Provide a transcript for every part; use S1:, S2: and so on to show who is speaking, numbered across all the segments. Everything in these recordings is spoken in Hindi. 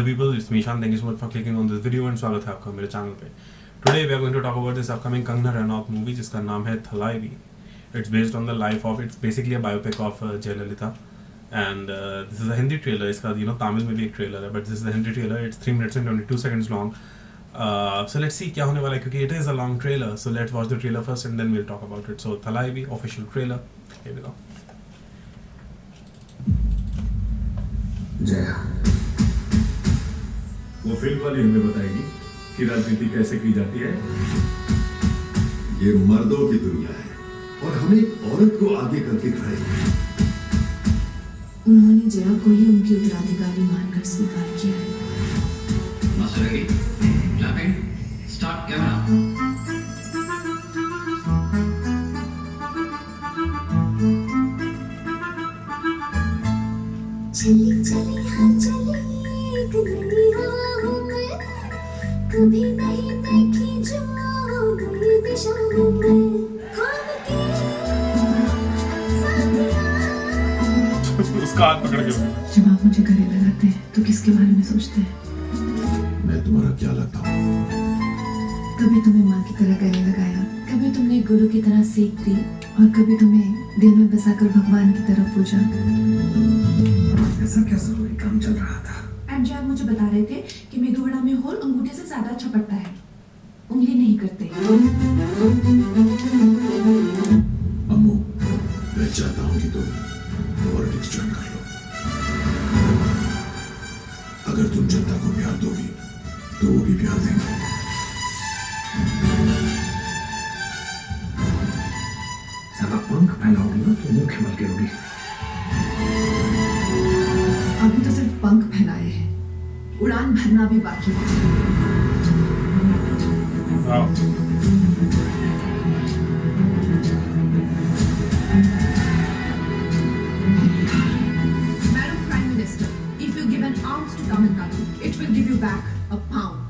S1: Hello people, it's Mishan. Thank you so much for clicking on this video and स्वागत है आपका मेरे चैनल पे. Today we are going to talk about this upcoming Kangna Ranaut movie जिसका नाम है Thalaivi. It's based on the life of, it's basically a biopic of Jayalalitha. And this is a Hindi trailer. इसका Tamil में भी एक trailer है, but this is the Hindi trailer. It's 3 minutes and 22 seconds long. So let's see क्या होने वाला है क्योंकि it is a long trailer. So let's watch the trailer first and then we'll talk about it. So Thalaivi official trailer. Here we go.
S2: Jaya,
S3: वो फिल्म वाली हमें बताएगी कि राजनीति कैसे की जाती है.
S2: ये मर्दों की दुनिया है और हमें एक औरत को आगे करके खड़े हैं.
S4: उन्होंने जया को ही उनकी उत्तराधिकारी मानकर स्वीकार किया है.
S5: Master ready? Clapping. Start camera.
S6: चली चली हाँ चली एक नई हवाओं में, कभी नहीं देखी जो नई दिशाओं में. ख्वाब की साथियाँ.
S1: उसका हाथ पकड़ के
S4: जब आप मुझे गले लगाते हैं तो किसके बारे में सोचते हैं?
S2: मैं तुम्हारा क्या लगता हूँ?
S4: कभी तुम्हें माँ की तरह गले लगाया, कभी तुमने गुरु की तरह सीख दी और कभी तुम्हें दिल में बसाकर भगवान की तरफ पूछा.
S2: ऐसा क्या जरूरी काम चल रहा था?
S4: एमजे आप मुझे बता रहे थे कि मेदू वड़ा में होल अंगूठे से ज्यादा अच्छा पड़ता है, उंगली नहीं करते.
S2: अम्मू, मैं चाहता हूँ कि तुम पॉलिटिक्स ज्वाइन कर लो. अगर तुम जनता को प्यार दोगी तो वो भी प्यार देंगे. साला पंख फैलाओगी ना तो मुंह खिमल के रोगी.
S4: अभी तो सिर्फ पंख फैलाए हैं, उड़ान भरना भी बाकी है. Madam Prime Minister, if you give an ounce to Tamil Nadu, it will give you back a pound.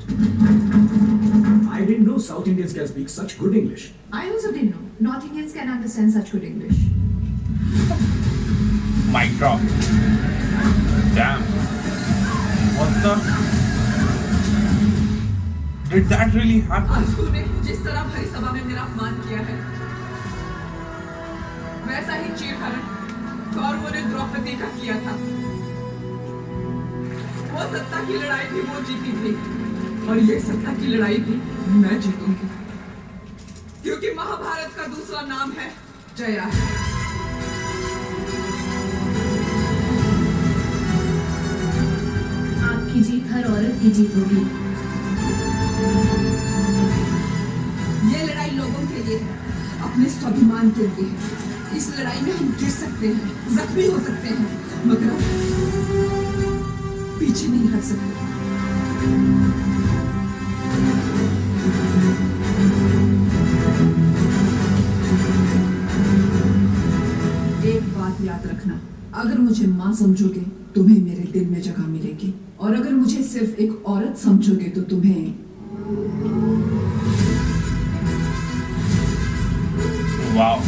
S7: I didn't know South Indians can speak such good English.
S4: I also didn't know North Indians can understand such good English.
S1: mic drop. Damn. What the? Did that really happen?
S8: आज तूने जिस तरह भरी सभा में मेरा अपमान किया है, वैसा ही चीरहरण कौरवों ने द्रौपदी का किया था. वो सत्ता की लड़ाई भी वो जीती थी और ये सत्ता की लड़ाई भी मैं जीतूंगी, क्योंकि महाभारत का दूसरा नाम है जया.
S4: आपकी जीत हर औरत की जीत होगी.
S8: ये लड़ाई लोगों के लिए है, अपने स्वाभिमान के लिए है. इस लड़ाई में हम गिर सकते हैं, जख्मी हो सकते हैं, मगर हम पीछे नहीं हट सकते. एक बात याद रखना, अगर मुझे माँ समझोगे तुम्हें मेरे दिल में जगह मिलेगी, और अगर मुझे सिर्फ एक औरत समझोगे तो तुम्हें
S1: Wow.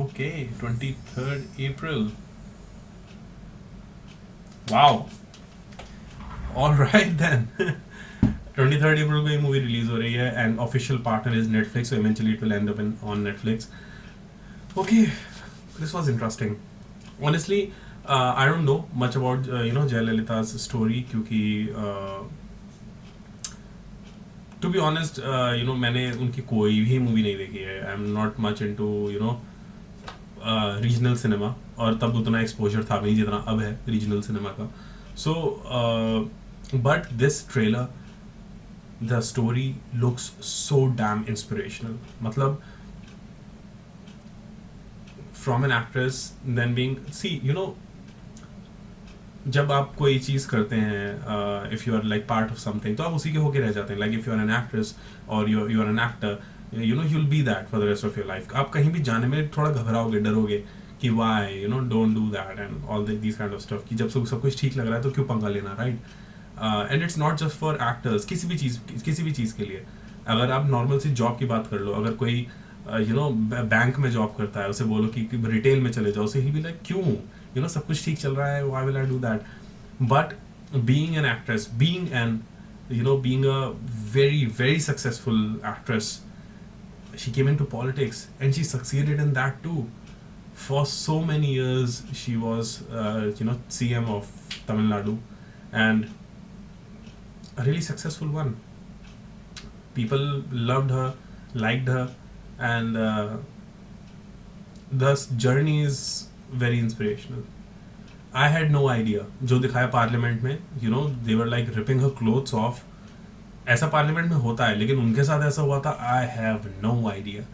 S1: Okay, 23rd April. Wow. All right then. 23rd April को ये मूवी रिलीज हो रही है and official partner is Netflix, so eventually it will end up on Netflix. Okay, this was interesting. Honestly, I don't know much about Jayalalitha's story क्योंकि to be honest मैंने उनकी कोई भी मूवी नहीं देखी है. I am not much into regional cinema और तब उतना एक्सपोजर था नहीं जितना अब है रीजनल सिनेमा का. So but this trailer, the story looks so damn inspirational. मतलब from an actress then being जब आप कोई चीज़ करते हैं if you are like part of something तो आप उसी के होके रह जाते हैं. Like if you are an actress और you are an actor, you will be that for the rest of your life. आप कहीं भी जाने में थोड़ा घबराओगे, डरोगे कि why don't do that and all this kind of stuff, कि जब सब कुछ ठीक लग रहा है तो क्यों पंगा लेना, right? And it's not just for actors, किसी भी चीज़ के लिए. अगर आप नॉर्मल सी जॉब की बात कर लो, अगर कोई बैंक में जॉब करता है, उसे बोलो कि रिटेल में चले जाओ, so he'll be like क्यों, सब कुछ ठीक चल रहा है, why will I do that? But being an actress, being a very very successful actress, she came into politics and she succeeded in that too. For so many years she was CM of Tamil Nadu, and a really successful one. People loved her, liked her, and the journey is very inspirational. I had no idea. जो दिखाया पार्लियामेंट में, they were like ripping her clothes off. ऐसा पार्लियामेंट में होता है, लेकिन उनके साथ ऐसा हुआ था, I have no idea.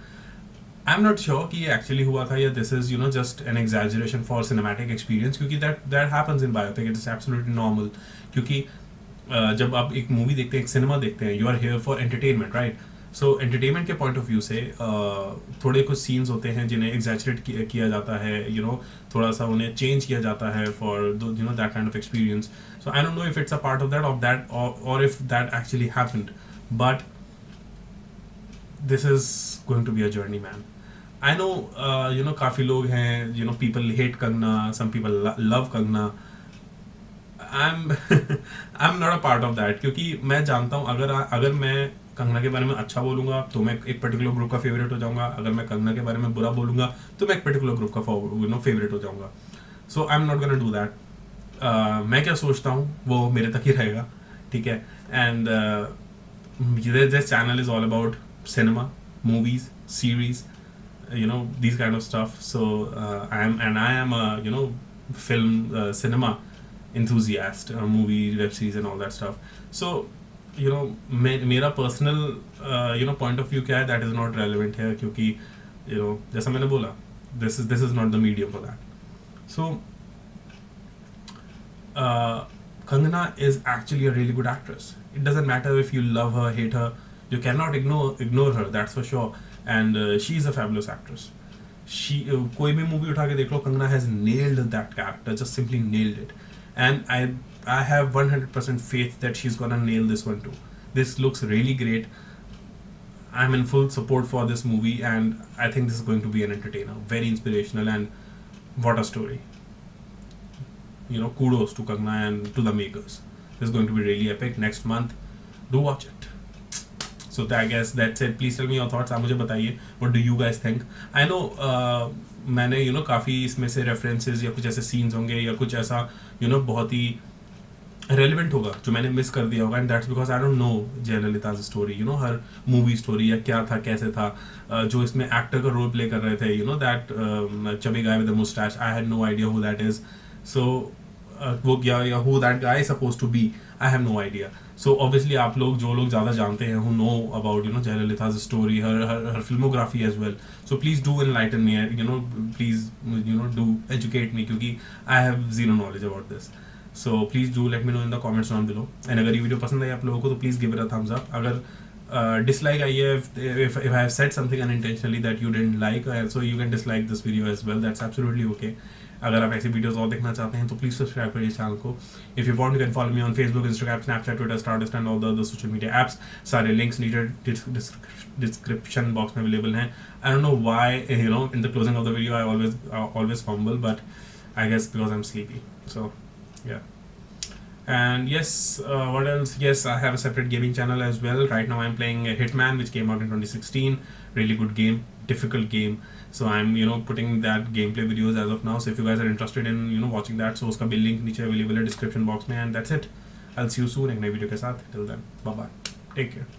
S1: I'm not sure कि ये actually हुआ था या this is just an exaggeration for cinematic experience, क्योंकि that happens in biopic. It is absolutely normal. क्योंकि जब आप एक मूवी देखते हैं, एक सिनेमा देखते हैं, you are here for entertainment, right? So entertainment के पॉइंट ऑफ व्यू से थोड़े कुछ सीन्स होते हैं जिन्हें एग्जैचरेट किया जाता है, थोड़ा सा उन्हें चेंज किया जाता है for that kind of experience. So I don't know if it's a part of that और if that actually happened, but this is going to be a journey, man. I know काफ़ी लोग हैं, people hate Kangana, some people love Kangana. I'm not a part of that, क्योंकि मैं जानता हूँ अगर मैं कंगना के बारे में अच्छा बोलूँगा तो मैं एक पर्टिकुलर ग्रुप का फेवरेट हो जाऊँगा, अगर मैं कंगना के बारे में बुरा बोलूँगा तो मैं एक पर्टिकुलर ग्रुप का फेवरेट हो जाऊँगा. So I am not gonna do that. मैं क्या सोचता हूँ वो मेरे तक ही रहेगा, ठीक है? And this channel is all about cinema, movies, series, these kind of stuff. So I am a film cinema enthusiast, movie, web series and all that stuff. So मेरा पर्सनल पॉइंट ऑफ व्यू क्या है, दैट इज नॉट रेलिवेंट है, क्योंकि जैसा मैंने बोला, this is not the medium for that. So Kangana is actually a really good actress. It doesn't matter if you love her, hate her, you cannot ignore her, that's for sure. And she is a fabulous actress. कोई भी मूवी उठा के देख लो, Kangana has nailed that character, just simply nailed it. And I have 100% faith that she's gonna nail this one too. This looks really great. I'm in full support for this movie, and I think this is going to be an entertainer, very inspirational, and what a story. Kudos to Kangana and to the makers. This is going to be really epic. Next month, do watch it. So I guess that's it. Please tell me your thoughts. आप मुझे बताइए, what do you guys think? I know मैंने काफ़ी इसमें से रेफरेंसेस या कुछ ऐसे सीन्स होंगे या कुछ ऐसा बहुत ही रेलिवेंट होगा जो मैंने मिस कर दिया होगा, and that's because I don't know Jayalalithaa's story, her movie story या क्या था, कैसे था, जो इसमें एक्टर का रोल प्ले कर रहे थे, that chubby guy with a mustache. I had no idea who that is. So वो या who that guy is supposed to be, I have no idea. So obviously आप लोग जो लोग ज़्यादा जानते हैं, who know about Jayalalitha's story, her filmography as well. So please do enlighten me, please do educate me, क्योंकि I have zero knowledge about this. So please do let me know in the comments down below. And अगर ये वीडियो पसंद आई आप लोगों को तो please give it a thumbs up. अगर dislike आई है, if I have said something unintentionally that you didn't like, so you can dislike this video as well. That's absolutely okay. अगर आप ऐसी वीडियोस और देखना चाहते हैं तो प्लीज़ सब्सक्राइब करिए चैनल को. If you want you can follow me on Facebook, Instagram, Snapchat, Twitter, Stardust and all the other social media apps. सारे लिंक्स नीचे डिस्क्रिप्शन बॉक्स में अवेलेबल हैं. I don't know why in the closing of the video I always fumble, but I guess because I am sleepy. So yeah. And yes, what else? Yes, I have a separate gaming channel as well. Right now I'm playing Hitman, which came out in 2016. Really good game, difficult game. So I'm putting that gameplay videos as of now. So if you guys are interested in watching that, so uska bhi link नीचे available है description box में. And that's it. I'll see you soon एक नई वीडियो के साथ. Till then, bye bye. Take care.